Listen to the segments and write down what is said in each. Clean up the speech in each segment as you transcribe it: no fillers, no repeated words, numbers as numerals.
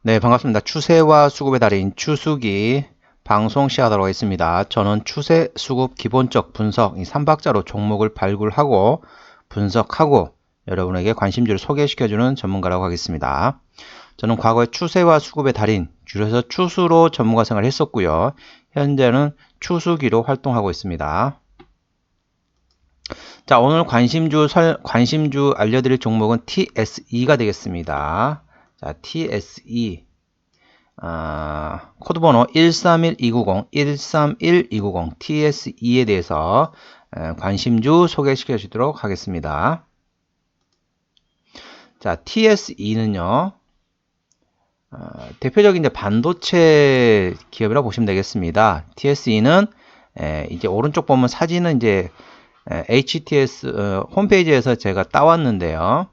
네, 반갑습니다. 추세와 수급의 달인 추수기 방송 시작하도록 하겠습니다. 저는 추세, 수급, 기본적 분석 이 3박자로 종목을 발굴하고 분석하고 여러분에게 관심주를 소개시켜주는 전문가라고 하겠습니다. 저는 과거에 추세와 수급의 달인, 줄여서 추수로 전문가 생활을 했었고요. 현재는 추수기로 활동하고 있습니다. 자, 오늘 관심주 알려드릴 종목은 TSE가 되겠습니다. 자, TSE 코드번호 131290, 131290 TSE에 대해서 관심주 소개시켜 주도록 하겠습니다. 자, TSE는요, 대표적인 이제 반도체 기업이라고 보시면 되겠습니다. TSE는 이제 오른쪽 보면 사진은 이제 HTS 홈페이지에서 제가 따왔는데요.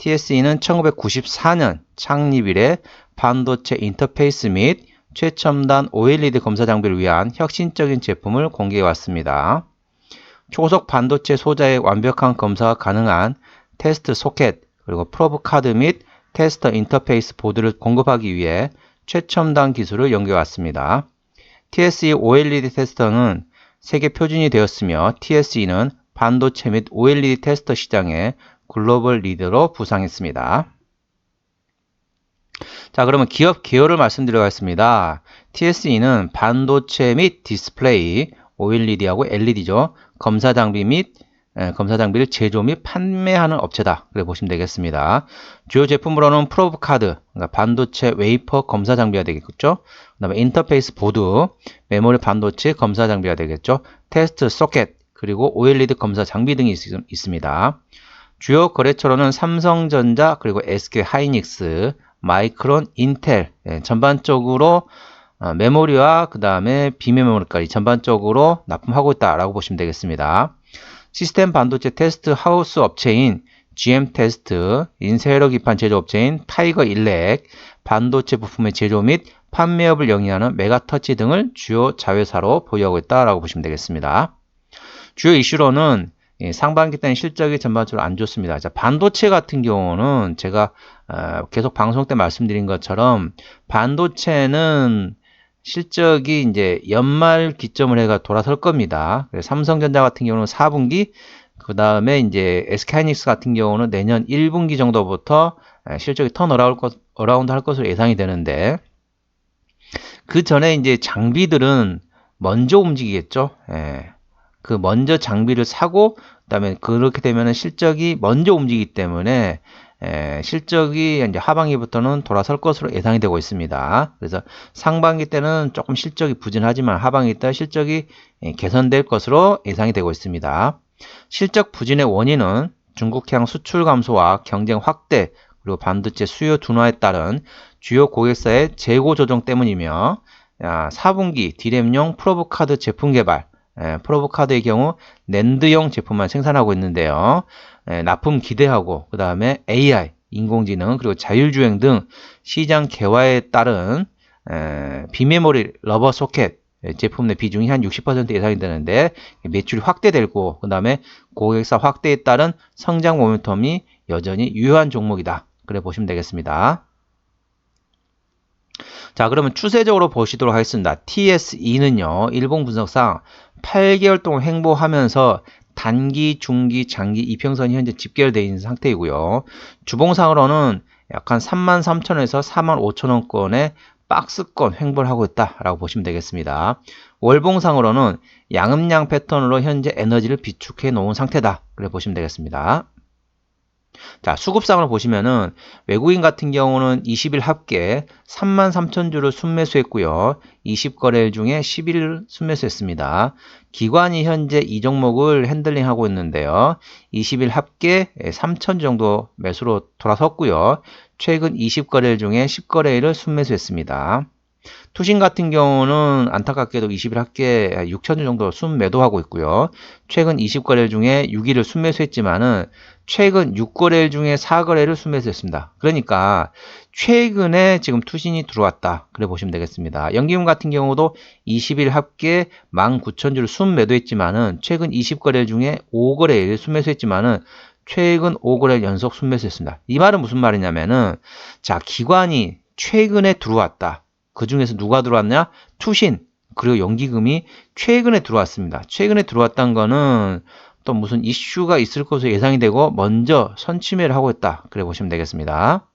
TSE는 1994년 창립 이래 반도체 인터페이스 및 최첨단 OLED 검사 장비를 위한 혁신적인 제품을 공개해 왔습니다. 초고속 반도체 소자의 완벽한 검사가 가능한 테스트 소켓, 그리고 프로브 카드 및 테스터 인터페이스 보드를 공급하기 위해 최첨단 기술을 연구해 왔습니다. TSE OLED 테스터는 세계 표준이 되었으며 TSE는 반도체 및 OLED 테스터 시장의 글로벌 리더로 부상했습니다. 자, 그러면 기업 개요를 말씀드리겠습니다. TSE는 반도체 및 디스플레이, OLED하고 LED죠. 검사 장비를 제조 및 판매하는 업체다. 그래 보시면 되겠습니다. 주요 제품으로는 프로브 카드, 그러니까 반도체 웨이퍼 검사 장비가 되겠죠. 그 다음에 인터페이스 보드, 메모리 반도체 검사 장비가 되겠죠. 테스트 소켓, 그리고 OLED 검사 장비 등이 있습니다. 주요 거래처로는 삼성전자, 그리고 SK 하이닉스, 마이크론, 인텔, 전반적으로 메모리와 그 다음에 비메모리까지 전반적으로 납품하고 있다라고 보시면 되겠습니다. 시스템 반도체 테스트 하우스 업체인 GM 테스트, 인쇄력 기판 제조 업체인 타이거 일렉, 반도체 부품의 제조 및 판매업을 영위하는 메가터치 등을 주요 자회사로 보유하고 있다라고 보시면 되겠습니다. 주요 이슈로는 상반기 때는 실적이 전반적으로 안 좋습니다. 자, 반도체 같은 경우는 제가 계속 방송 때 말씀드린 것처럼 반도체는 실적이 이제 연말 기점을 해가 돌아설 겁니다. 삼성전자 같은 경우는 4분기, 그 다음에 이제 SK하이닉스 같은 경우는 내년 1분기 정도부터 실적이 턴어라운드 할 것으로 예상이 되는데, 그 전에 이제 장비들은 먼저 움직이겠죠. 그 먼저 장비를 사고, 그다음에 그렇게 되면은 실적이 먼저 움직이기 때문에 실적이 이제 하반기부터는 돌아설 것으로 예상이 되고 있습니다. 그래서 상반기 때는 조금 실적이 부진하지만 하반기 때 실적이 개선될 것으로 예상이 되고 있습니다. 실적 부진의 원인은 중국향 수출 감소와 경쟁 확대, 그리고 반도체 수요 둔화에 따른 주요 고객사의 재고 조정 때문이며, 4분기 디램용 프로브 카드 제품 개발, 프로브 카드의 경우 낸드용 제품만 생산하고 있는데요. 납품 기대하고, 그 다음에 AI, 인공지능, 그리고 자율주행 등 시장 개화에 따른 비메모리 러버 소켓 제품 내 비중이 한 60% 예상이 되는데, 매출이 확대되고, 그 다음에 고객사 확대에 따른 성장 모멘텀이 여전히 유효한 종목이다. 그래 보시면 되겠습니다. 자, 그러면 추세적으로 보시도록 하겠습니다. TSE는요, 일봉 분석상 8개월 동안 횡보하면서 단기, 중기, 장기 이평선이 현재 집결되어 있는 상태이고요. 주봉상으로는 약간 33,000원에서 45,000원권의 박스권 횡보를 하고 있다라고 보시면 되겠습니다. 월봉상으로는 양음양 패턴으로 현재 에너지를 비축해 놓은 상태다. 그래 보시면 되겠습니다. 자, 수급상으로 보시면은 외국인 같은 경우는 20일 합계 33,000주를 순매수했고요. 20거래일 중에 11일 순매수했습니다. 기관이 현재 이 종목을 핸들링하고 있는데요. 20일 합계 3,000 정도 매수로 돌아섰고요. 최근 20거래일 중에 10거래일을 순매수했습니다. 투신 같은 경우는 안타깝게도 20일 합계 6,000주 정도 순매도하고 있고요. 최근 20거래일 중에 6일을 순매수했지만은 최근 6거래일 중에 4거래를 순매수했습니다. 그러니까 최근에 지금 투신이 들어왔다. 그래 보시면 되겠습니다. 연기금 같은 경우도 20일 합계 19,000주를 순매도했지만은 최근 20거래일 중에 5거래일 순매수했지만은 최근 5거래일 연속 순매수했습니다. 이 말은 무슨 말이냐면은, 자, 기관이 최근에 들어왔다. 그 중에서 누가 들어왔냐? 투신 그리고 연기금이 최근에 들어왔습니다. 최근에 들어왔다는 거는 또 무슨 이슈가 있을 것으로 예상이 되고 먼저 선침해를 하고 있다. 그래 보시면 되겠습니다.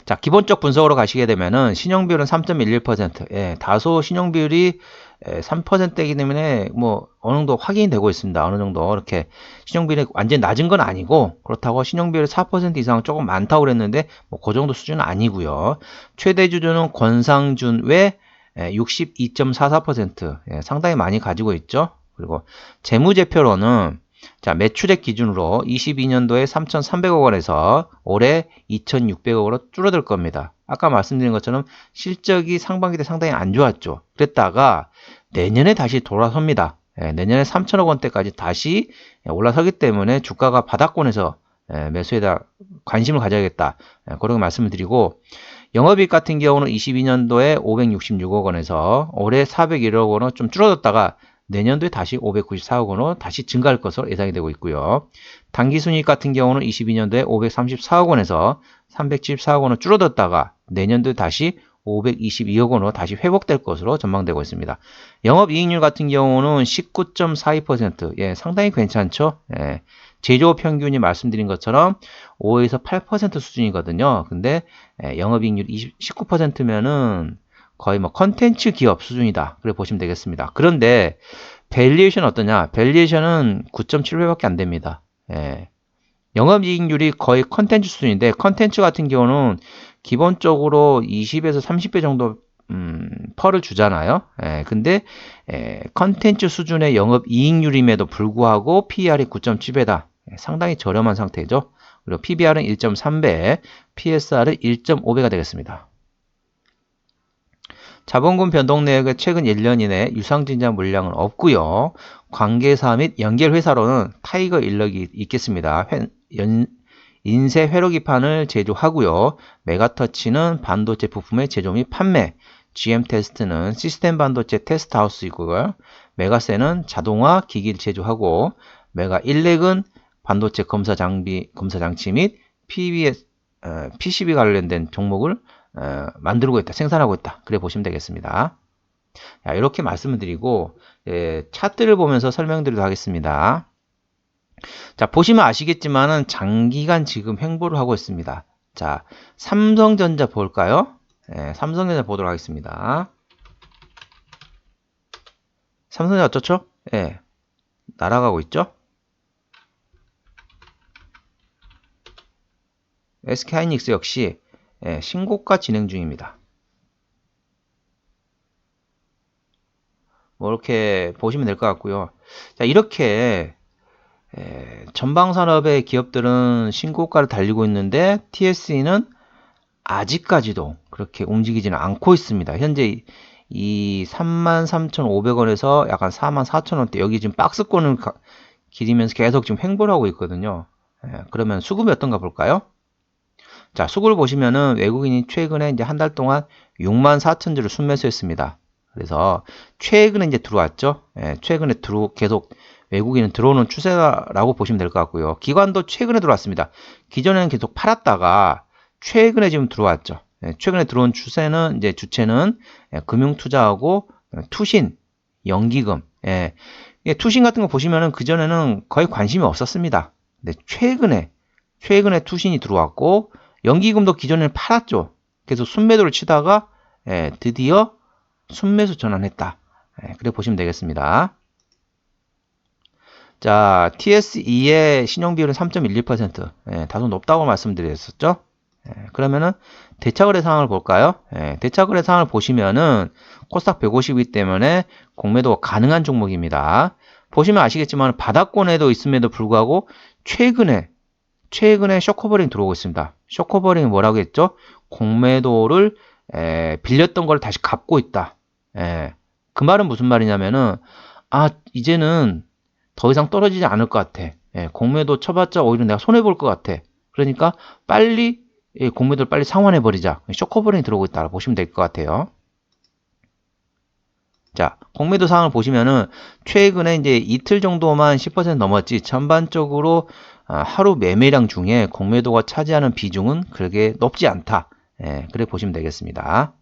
자, 기본적 분석으로 가시게 되면은 신용비율은 3.11%. 예, 다소 신용비율이 3%이기 때문에 뭐 어느 정도 확인이 되고 있습니다. 어느 정도 이렇게 신용비율이 완전 낮은 건 아니고 그렇다고 신용비율이 4% 이상 조금 많다고 그랬는데 뭐 그 정도 수준은 아니고요. 최대 주주는 권상준 외 62.44%. 예, 상당히 많이 가지고 있죠. 그리고 재무제표로는 자, 매출액 기준으로 22년도에 3,300억 원에서 올해 2,600억 원으로 줄어들 겁니다. 아까 말씀드린 것처럼 실적이 상반기 때 상당히 안 좋았죠. 그랬다가 내년에 다시 돌아섭니다. 내년에 3천억 원대까지 다시 올라서기 때문에 주가가 바닥권에서 매수에다 관심을 가져야겠다. 그렇게 말씀을 드리고 영업이익 같은 경우는 22년도에 566억 원에서 올해 401억 원은 좀 줄어들었다가 내년도에 다시 594억 원으로 다시 증가할 것으로 예상이 되고 있고요. 당기순이익 같은 경우는 22년도에 534억 원에서 374억 원으로 줄어들었다가 내년도에 다시 522억 원으로 다시 회복될 것으로 전망되고 있습니다. 영업이익률 같은 경우는 19.42%, 예, 상당히 괜찮죠. 예, 제조업 평균이 말씀드린 것처럼 5에서 8% 수준이거든요. 근데 영업이익률이 19%면은 거의 뭐 컨텐츠 기업 수준이다. 그래 보시면 되겠습니다. 그런데 밸류에이션 어떠냐? 밸류에이션은 9.7배밖에 안 됩니다. 예. 영업이익률이 거의 컨텐츠 수준인데 컨텐츠 같은 경우는 기본적으로 20에서 30배 정도 펄을 주잖아요. 예, 근데 컨텐츠 수준의 영업이익률임에도 불구하고 PER이 9.7배다. 상당히 저렴한 상태죠. 그리고 PBR은 1.3배, PSR은 1.5배가 되겠습니다. 자본금 변동 내역의 최근 1년 이내 유상증자 물량은 없고요. 관계사 및 연결회사로는 타이거 인력이 있겠습니다. 인쇄 회로기판을 제조하고요. 메가터치는 반도체 부품의 제조 및 판매, GM테스트는 시스템 반도체 테스트하우스이고요. 메가센은 자동화 기기를 제조하고 메가일렉은 반도체 검사 장치 및 PCB 관련된 종목을 만들고 있다, 생산하고 있다. 그래 보시면 되겠습니다. 자, 이렇게 말씀을 드리고 차트를 보면서 설명드리도록 하겠습니다. 자, 보시면 아시겠지만은 장기간 지금 횡보를 하고 있습니다. 자, 삼성전자 볼까요? 삼성전자 보도록 하겠습니다. 삼성전자 어쩌죠? 날아가고 있죠? SK하이닉스 역시 신고가 진행 중입니다. 뭐 이렇게 보시면 될 것 같고요. 자, 이렇게 전방산업의 기업들은 신고가를 달리고 있는데 TSE는 아직까지도 그렇게 움직이지는 않고 있습니다. 현재 이 33,500원에서 약간 44,000원대 여기 지금 박스권을 기리면서 계속 지금 횡보를 하고 있거든요. 그러면 수급이 어떤가 볼까요? 자, 수급을 보시면은 외국인이 최근에 이제 한 달 동안 64,000주를 순매수했습니다. 그래서 최근에 이제 들어왔죠. 최근에 계속 외국인은 들어오는 추세라고 보시면 될 것 같고요. 기관도 최근에 들어왔습니다. 기존에는 계속 팔았다가 최근에 지금 들어왔죠. 최근에 들어온 추세는 이제 주체는 금융투자하고 투신, 연기금. 투신 같은 거 보시면은 그전에는 거의 관심이 없었습니다. 근데 최근에 투신이 들어왔고 연기금도 기존에는 팔았죠. 그래서 순매도를 치다가 드디어 순매수 전환했다. 그래 보시면 되겠습니다. 자, TSE의 신용비율은 3.12%. 다소 높다고 말씀드렸었죠. 그러면은 대차거래 상황을 볼까요? 대차거래 상황을 보시면은 코스닥 150이기 때문에 공매도가 가능한 종목입니다. 보시면 아시겠지만 바닥권에도 있음에도 불구하고 최근에 쇼커버링 들어오고 있습니다. 쇼커버링이 뭐라고 했죠? 공매도를 빌렸던 걸 다시 갚고 있다. 그 말은 무슨 말이냐면은 이제는 더 이상 떨어지지 않을 것 같아. 공매도 쳐봤자 오히려 내가 손해볼 것 같아. 그러니까 빨리 공매도를 빨리 상환해버리자. 쇼커버링이 들어오고 있다 보시면 될 것 같아요. 자, 공매도 상황을 보시면은 최근에 이제 이틀 정도만 10% 넘었지 전반적으로 하루 매매량 중에 공매도가 차지하는 비중은 그렇게 높지 않다. 예, 그래 보시면 되겠습니다.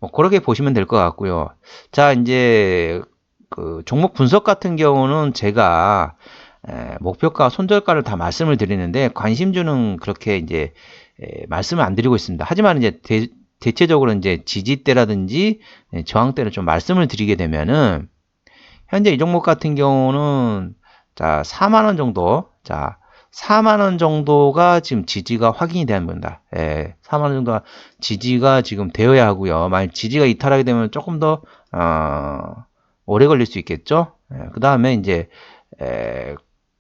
뭐 그렇게 보시면 될 것 같고요. 자, 이제 그 종목 분석 같은 경우는 제가 목표가, 손절가를 다 말씀을 드리는데 관심주는 그렇게 이제 말씀을 안 드리고 있습니다. 하지만 이제 대체적으로 이제 지지대라든지 저항대를 좀 말씀을 드리게 되면은 현재 이 종목 같은 경우는 자 4만 원 정도, 자 4만 원 정도가 지금 지지가 확인이 되는 겁니다. 4만 원 정도가 지지가 지금 되어야 하고요. 만약 지지가 이탈하게 되면 조금 더 오래 걸릴 수 있겠죠. 그 다음에 이제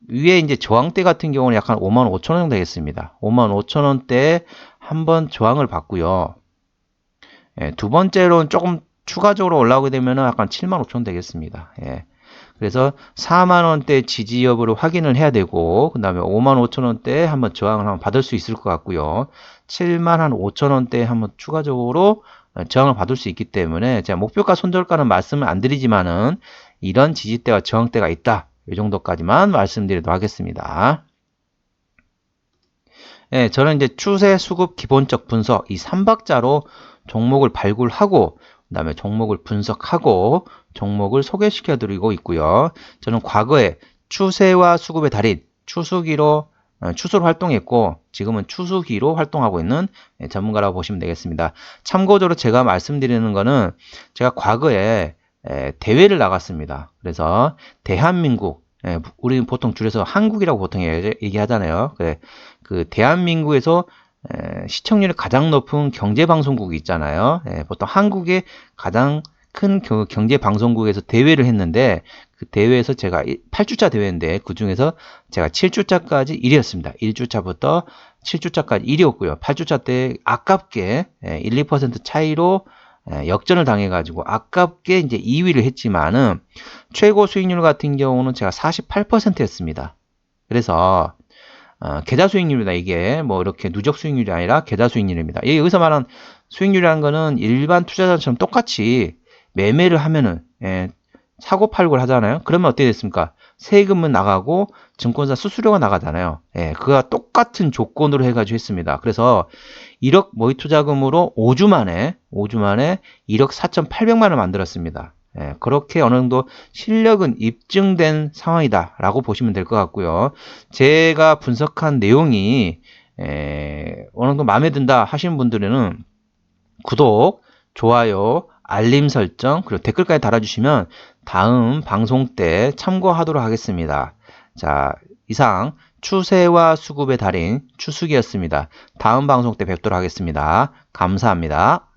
위에 이제 저항대 같은 경우는 약간 5만 5천 원 정도 되겠습니다. 5만 5천 원대에 한번 저항을 받고요. 두 번째로는 조금 추가적으로 올라오게 되면 약간 7만 5천 원 되겠습니다. 그래서 4만 원대 지지 여부를 확인을 해야 되고, 그 다음에 5만 5천 원대에 한번 저항을 한번 받을 수 있을 것 같고요. 7만 한 5천 원대에 한번 추가적으로 저항을 받을 수 있기 때문에 제가 목표가, 손절가는 말씀을 안 드리지만은 이런 지지대와 저항대가 있다. 이 정도까지만 말씀드리도록 하겠습니다. 저는 이제 추세, 수급, 기본적 분석 이 3박자로 종목을 발굴하고 그 다음에 종목을 분석하고 종목을 소개시켜 드리고 있고요. 저는 과거에 추세와 수급의 달인, 추수기로 활동했고 지금은 추수기로 활동하고 있는 전문가라고 보시면 되겠습니다. 참고적으로 제가 말씀드리는 거는 제가 과거에 대회를 나갔습니다. 그래서 대한민국, 우리는 보통 줄여서 한국이라고 보통 얘기하잖아요. 그 대한민국에서 시청률이 가장 높은 경제방송국이 있잖아요. 보통 한국의 가장 큰 경제방송국에서 대회를 했는데 그 대회에서 제가 8주차 대회인데 그 중에서 제가 7주차까지 1위였습니다. 1주차부터 7주차까지 1위였고요. 8주차 때 아깝게 1, 2% 차이로 역전을 당해가지고 아깝게 이제 2위를 했지만은 최고 수익률 같은 경우는 제가 48%였습니다. 그래서 계좌 수익률입니다. 이게 뭐 이렇게 누적 수익률이 아니라 계좌 수익률입니다. 여기서 말한 수익률이라는 거는 일반 투자자처럼 똑같이 매매를 하면은 사고 팔고를 하잖아요. 그러면 어떻게 됐습니까? 세금은 나가고 증권사 수수료가 나가잖아요. 그가 똑같은 조건으로 해가지고 했습니다. 그래서 1억 모의 투자금으로 5주 만에 1억 4,800만 원을 만들었습니다. 그렇게 어느 정도 실력은 입증된 상황이다 라고 보시면 될 것 같고요. 제가 분석한 내용이 어느 정도 마음에 든다 하시는 분들은 구독, 좋아요, 알림 설정, 그리고 댓글까지 달아주시면 다음 방송 때 참고하도록 하겠습니다. 자, 이상 추세와 수급의 달인 추수기였습니다. 다음 방송 때 뵙도록 하겠습니다. 감사합니다.